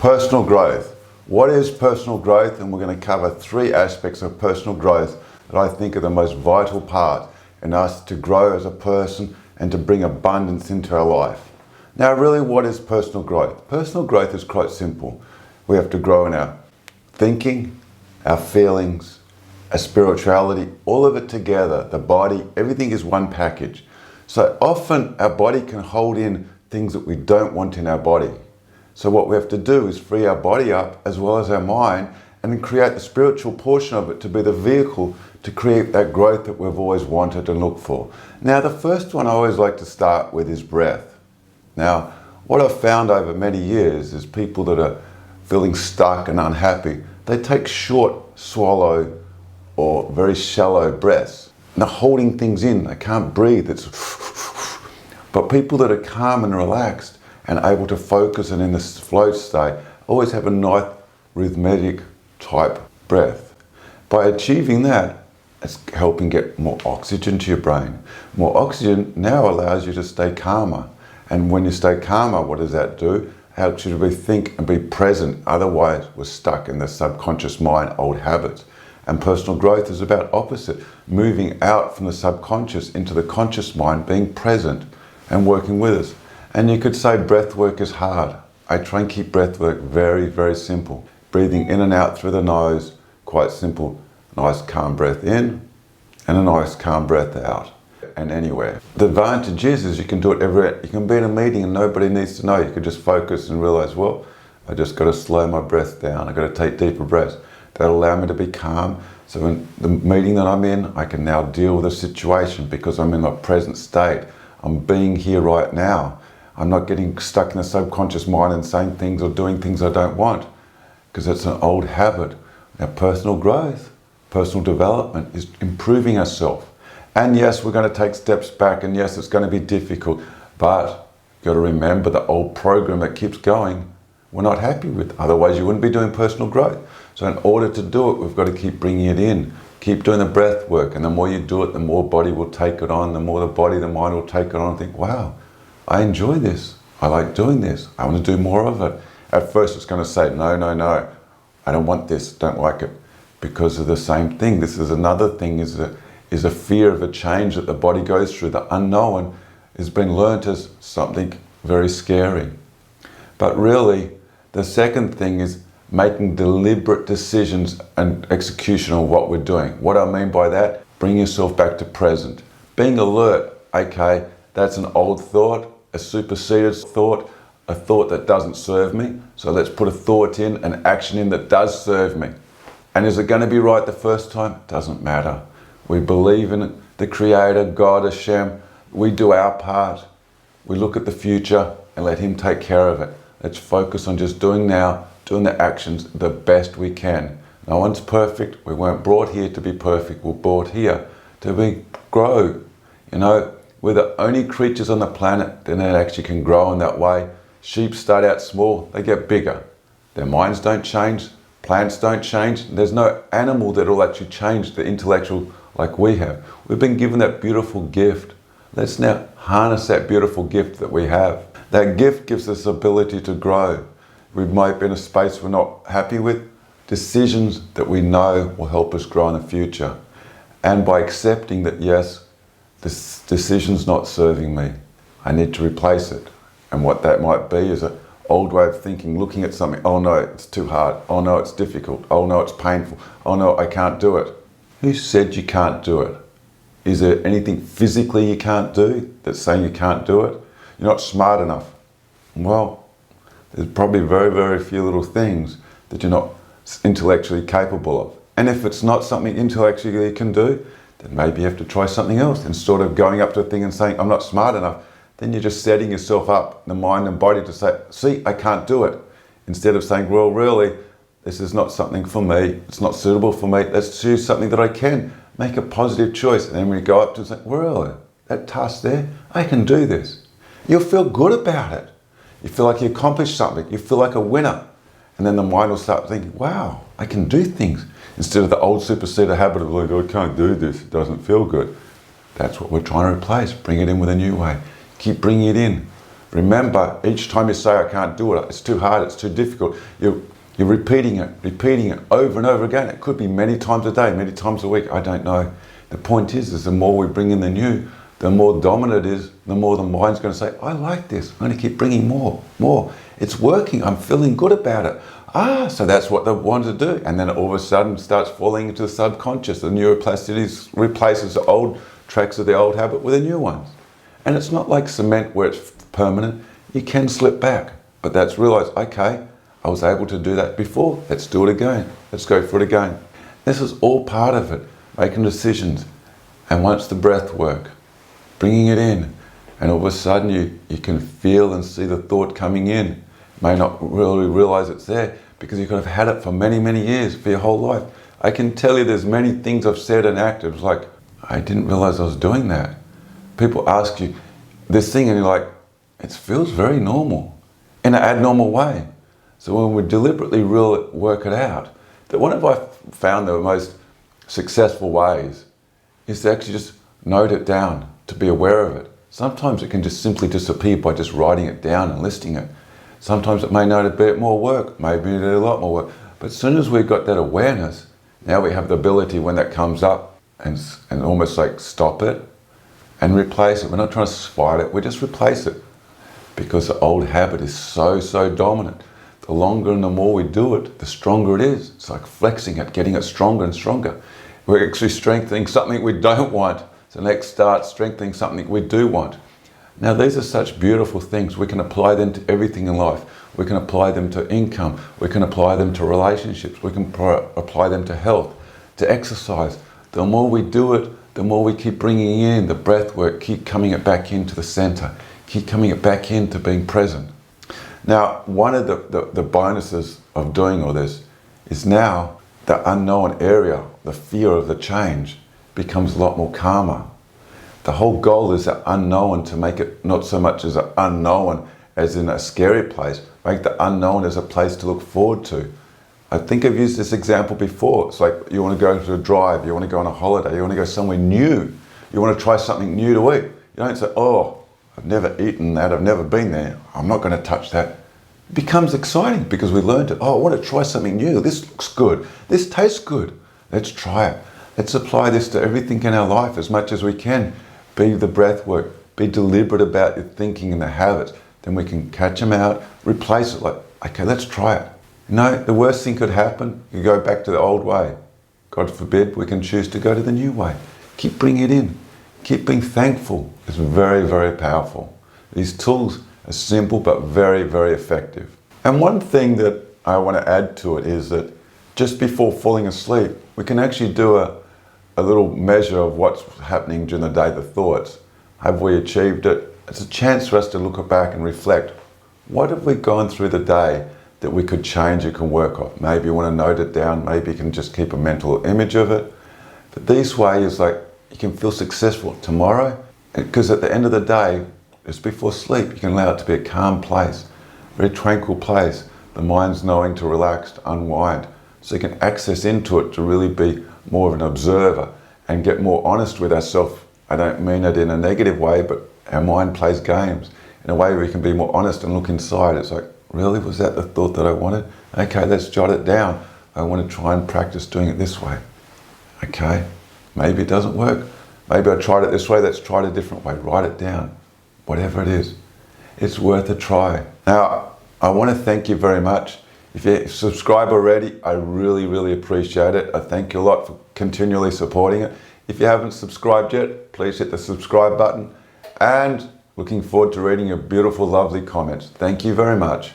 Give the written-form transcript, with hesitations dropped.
Personal growth. What is personal growth? And we're going to cover 3 aspects of personal growth that I think are the most vital part in us to grow as a person and to bring abundance into our life. Now, really, what is personal growth? Personal growth is quite simple. We have to grow in our thinking, our feelings, our spirituality, all of it together, the body, everything is one package. So often our body can hold in things that we don't want in our body. So what we have to do is free our body up as well as our mind and then create the spiritual portion of it to be the vehicle to create that growth that we've always wanted and looked for. Now, the first one I always like to start with is breath. Now, what I've found over many years is people that are feeling stuck and unhappy, they take short, swallow or very shallow breaths. And they're holding things in, they can't breathe. But people that are calm and relaxed and able to focus and in this flow state always have a nice rhythmic type breath. By achieving that, it's helping get more oxygen to your brain. More oxygen now allows you to stay calmer. And when you stay calmer, what does that do? It helps you to think and be present. Otherwise, we're stuck in the subconscious mind, old habits. And personal growth is about opposite, moving out from the subconscious into the conscious mind, being present and working with us. And you could say breath work is hard. I try and keep breath work very, very simple. Breathing in and out through the nose, quite simple. Nice calm breath in and a nice calm breath out, and anywhere. The advantage is you can do it everywhere. You can be in a meeting and nobody needs to know. You can just focus and realize, well, I just got to slow my breath down. I got to take deeper breaths. That'll allow me to be calm. So in the meeting that I'm in, I can now deal with the situation because I'm in my present state. I'm being here right now. I'm not getting stuck in the subconscious mind and saying things or doing things I don't want because it's an old habit. Now, personal growth, personal development is improving ourselves. And yes, we're going to take steps back, and yes, it's going to be difficult, but you've got to remember the old program that keeps going, we're not happy with. Otherwise, you wouldn't be doing personal growth. So in order to do it, we've got to keep bringing it in, keep doing the breath work, and the more you do it, the more body will take it on, the more the body, the mind will take it on and think, wow, I enjoy this. I like doing this. I want to do more of it. At first, it's going to say, no, no, no. I don't want this, don't like it. Because of the same thing. This is another thing, is a fear of a change that the body goes through. The unknown has been learnt as something very scary. But really, the second thing is making deliberate decisions and execution on what we're doing. What I mean by that, bring yourself back to present. Being alert, okay, that's an old thought, a superseded thought, a thought that doesn't serve me. So let's put a thought in, an action in that does serve me. And is it going to be right the first time? It doesn't matter. We believe in it, the Creator, God, Hashem. We do our part. We look at the future and let Him take care of it. Let's focus on just doing now, doing the actions the best we can. No one's perfect. We weren't brought here to be perfect. We're brought here to grow. You know, we're the only creatures on the planet that actually can grow in that way. Sheep start out small, they get bigger. Their minds don't change, plants don't change. There's no animal that will actually change the intellectual like we have. We've been given that beautiful gift. Let's now harness that beautiful gift that we have. That gift gives us the ability to grow. We might be in a space we're not happy with. Decisions that we know will help us grow in the future. And by accepting that, yes, this decision's not serving me, I need to replace it. And what that might be is an old way of thinking, looking at something, oh no, it's too hard. Oh no, it's difficult. Oh no, it's painful. Oh no, I can't do it. Who said you can't do it? Is there anything physically you can't do that's saying you can't do it? You're not smart enough. Well, there's probably very, very few little things that you're not intellectually capable of. And if it's not something intellectually you can do, then maybe you have to try something else. Instead of going up to a thing and saying, I'm not smart enough, then you're just setting yourself up, the mind and body, to say, see, I can't do it. Instead of saying, well, really, this is not something for me. It's not suitable for me. Let's choose something that I can. Make a positive choice. And then when you go up to it, say, well, that task there, I can do this. You'll feel good about it. You feel like you accomplished something. You feel like a winner. And then the mind will start thinking, wow, I can do things. Instead of the old superseded habit of like, I can't do this. It doesn't feel good. That's what we're trying to replace. Bring it in with a new way. Keep bringing it in. Remember, each time you say, I can't do it, it's too hard, it's too difficult, you're repeating it over and over again. It could be many times a day, many times a week, I don't know. The point is the more we bring in the new, the more dominant it is, the more the mind's going to say, I like this, I'm going to keep bringing more. It's working, I'm feeling good about it. So that's what they want to do. And then it all of a sudden starts falling into the subconscious. The neuroplasticity replaces the old tracks of the old habit with the new ones. And it's not like cement where it's permanent. You can slip back, but that's realized, okay, I was able to do that before. Let's do it again. Let's go for it again. This is all part of it, making decisions. And once the breath work, bringing it in, and all of a sudden you can feel and see the thought coming in. May not really realize it's there because you could have had it for many, many years, for your whole life. I can tell you there's many things I've said and acted. It's like, I didn't realize I was doing that. People ask you this thing and you're like, it feels very normal in an abnormal way. So when we deliberately work it out, that one of I found the most successful ways is to actually just note it down, to be aware of it. Sometimes it can just simply disappear by just writing it down and listing it. Sometimes it may need a bit more work, maybe need a lot more work. But as soon as we've got that awareness, now we have the ability when that comes up and almost like stop it and replace it. We're not trying to fight it, we just replace it. Because the old habit is so dominant. The longer and the more we do it, the stronger it is. It's like flexing it, getting it stronger and stronger. We're actually strengthening something we don't want. So next start strengthening something we do want. Now these are such beautiful things. We can apply them to everything in life. We can apply them to income. We can apply them to relationships. We can apply them to health, to exercise. The more we do it, the more we keep bringing in the breath work, keep coming it back into the center, keep coming it back into being present. Now, one of the bonuses of doing all this is now the unknown area, the fear of the change, becomes a lot more calmer. The whole goal is the unknown, to make it not so much as an unknown as in a scary place, make the unknown as a place to look forward to. I think I've used this example before. It's like you want to go to a drive, you want to go on a holiday, you want to go somewhere new, you want to try something new to eat. You don't say, oh, I've never eaten that, I've never been there, I'm not going to touch that. It becomes exciting because we learned it. Oh, I want to try something new, this looks good, this tastes good, let's try it. Let's apply this to everything in our life as much as we can. Be the breath work, be deliberate about your thinking and the habits. Then we can catch them out, replace it like, okay, let's try it. You know, the worst thing could happen, you go back to the old way. God forbid, we can choose to go to the new way. Keep bringing it in. Keep being thankful. It's very powerful. These tools are simple but very effective. And one thing that I want to add to it is that just before falling asleep, we can actually do a little measure of what's happening during the day, the thoughts. Have we achieved it? It's a chance for us to look back and reflect. What have we gone through the day that we could change or can work on? Maybe you want to note it down, maybe you can just keep a mental image of it. But this way is like, you can feel successful tomorrow, because at the end of the day, just before sleep, you can allow it to be a calm place, a very tranquil place. The mind's knowing to relax, to unwind. So you can access into it to really be more of an observer and get more honest with ourselves. I don't mean it in a negative way, but our mind plays games in a way where we can be more honest and look inside. It's like, really, was that the thought that I wanted? Okay, let's jot it down. I want to try and practice doing it this way. Okay, maybe it doesn't work. Maybe I tried it this way, let's try it a different way. Write it down, whatever it is. It's worth a try. Now, I want to thank you very much. If you subscribe already, I really appreciate it. I thank you a lot for continually supporting it. If you haven't subscribed yet, please hit the subscribe button. And looking forward to reading your beautiful, lovely comments. Thank you very much.